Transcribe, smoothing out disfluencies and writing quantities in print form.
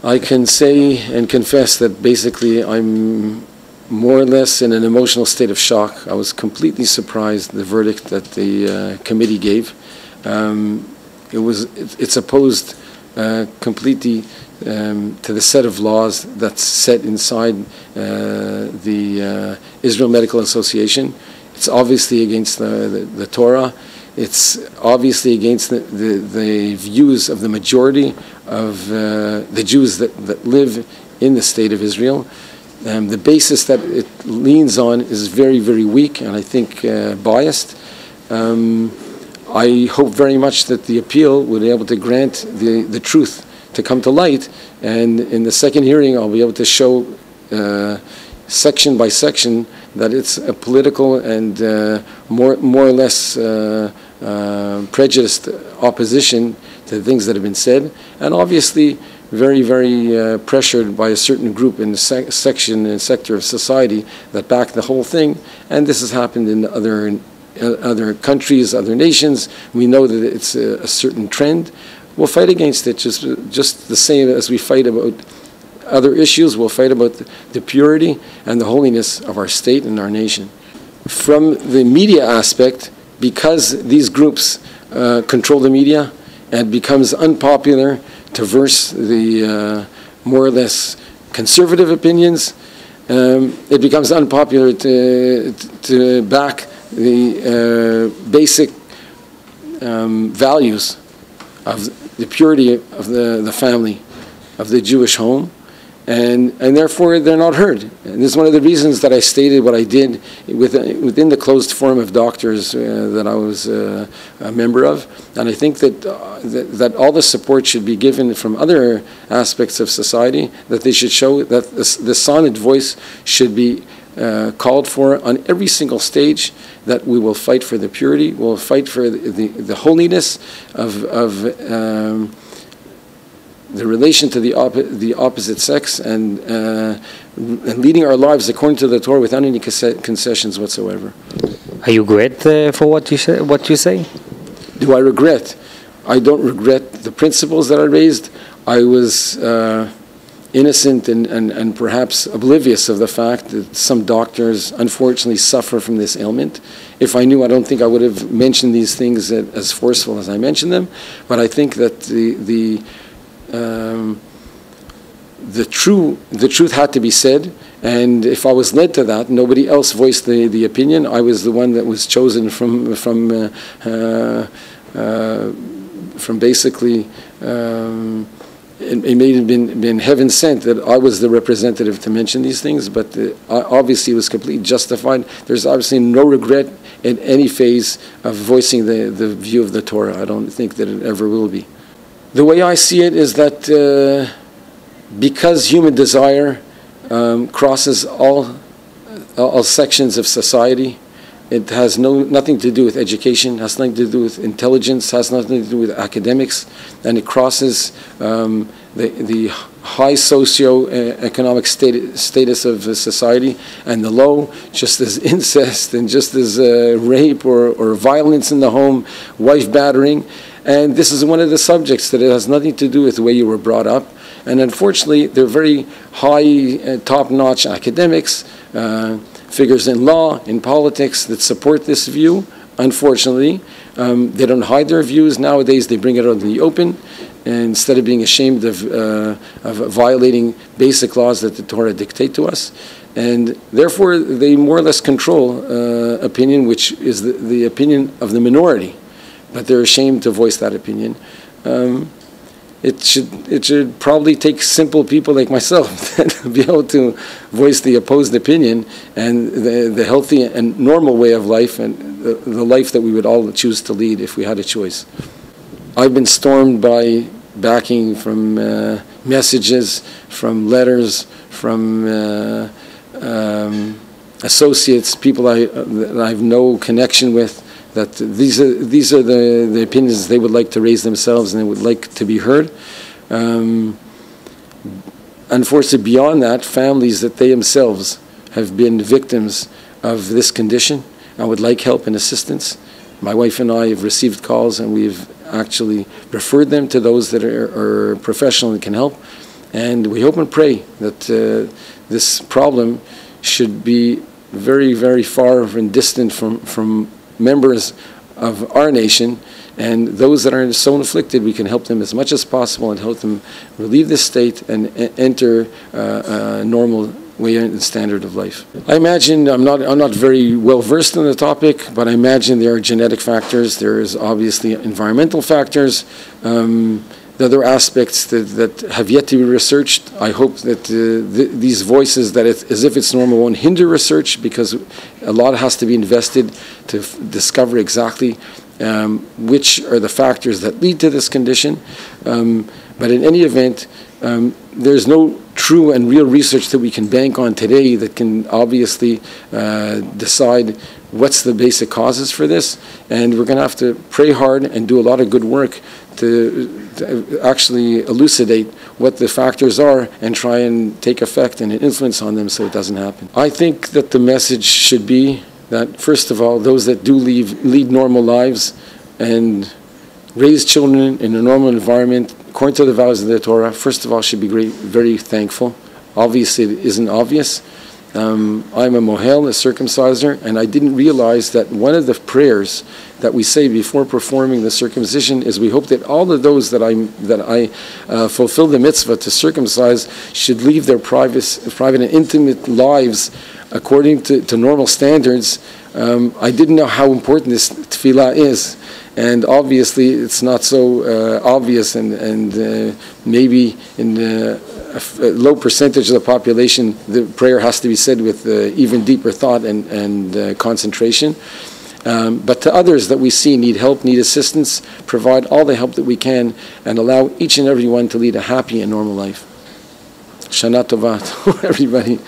I can say and confess that basically I'm more or less in an emotional state of shock. I was completely surprised the verdict that the committee gave. It's opposed completely to the set of laws that's set inside the Israel Medical Association. It's obviously against the Torah. It's obviously against the views of the majority of the Jews that live in the state of Israel. The basis that it leans on is very, very weak and I think biased. I hope very much that the appeal will be able to grant the truth to come to light, and in the second hearing I'll be able to show section by section that it's a political and more or less prejudiced opposition to the things that have been said, and obviously very, very pressured by a certain group in the section and sector of society that back the whole thing. And this has happened in other countries, other nations. We know that it's a certain trend. We'll fight against it just the same as we fight about other issues. We'll fight about the purity and the holiness of our state and our nation. From the media aspect, because these groups control the media, and it becomes unpopular to verse the more or less conservative opinions, it becomes unpopular to back the basic values of the purity of the family, of the Jewish home, and therefore they're not heard. And this is one of the reasons that I stated what I did within the closed forum of doctors that I was a member of. And I think that all the support should be given from other aspects of society, that they should show that the silent voice should be called for on every single stage, that we will fight for the purity, we'll fight for the holiness of the relation to the opposite sex, and leading our lives according to the Torah without any concessions whatsoever. Are you regret for what you say? Do I regret? I don't regret the principles that I raised. I was innocent and perhaps oblivious of the fact that some doctors unfortunately suffer from this ailment. If I knew, I don't think I would have mentioned these things as forceful as I mentioned them. But I think that the truth had to be said, and if I was led to that, nobody else voiced the opinion. I was the one that was chosen from basically. It may have been heaven sent that I was the representative to mention these things, but obviously it was completely justified. There's obviously no regret in any phase of voicing the view of the Torah. I don't think that it ever will be. The way I see it is that because human desire crosses all sections of society, it has nothing to do with education, has nothing to do with intelligence, has nothing to do with academics, and it crosses the high socio-economic status of society and the low, just as incest and just as rape or violence in the home, wife battering. And this is one of the subjects that it has nothing to do with the way you were brought up. And unfortunately, they're very high, top-notch academics, figures in law, in politics that support this view. Unfortunately, they don't hide their views. Nowadays, they bring it out in the open, and instead of being ashamed of violating basic laws that the Torah dictate to us. And therefore, they more or less control opinion, which is the opinion of the minority. But they're ashamed to voice that opinion. It should probably take simple people like myself to be able to voice the opposed opinion and the healthy and normal way of life, and the life that we would all choose to lead if we had a choice. I've been stormed by backing from messages, from letters, from associates, people that I have no connection with, that these are the opinions they would like to raise themselves and they would like to be heard. Unfortunately, beyond that, families that they themselves have been victims of this condition and would like help and assistance. My wife and I have received calls, and we've actually referred them to those that are professional and can help. And we hope and pray that this problem should be very, very far and distant from members of our nation, and those that are so inflicted, we can help them as much as possible and help them relieve this state and enter a normal way and standard of life. I imagine, I'm not very well versed in the topic, but I imagine there are genetic factors, there is obviously environmental factors, the other aspects that have yet to be researched. I hope that these voices, that as if it's normal, won't hinder research, because a lot has to be invested to discover exactly which are the factors that lead to this condition. But in any event, there's no true and real research that we can bank on today that can obviously decide what's the basic causes for this. And we're going to have to pray hard and do a lot of good work to actually elucidate what the factors are and try and take effect and influence on them so it doesn't happen. I think that the message should be that, first of all, those that do lead normal lives and raise children in a normal environment, according to the vows of the Torah, first of all, should be very thankful. Obviously, it isn't obvious. I'm a mohel, a circumciser, and I didn't realize that one of the prayers that we say before performing the circumcision is we hope that all of those that I fulfill the mitzvah to circumcise should leave their private and intimate lives according to normal standards. I didn't know how important this tefillah is. And obviously, it's not so obvious, and maybe in a low percentage of the population, the prayer has to be said with even deeper thought and concentration. But to others that we see need help, need assistance, provide all the help that we can, and allow each and every one to lead a happy and normal life. Shana Tova to everybody.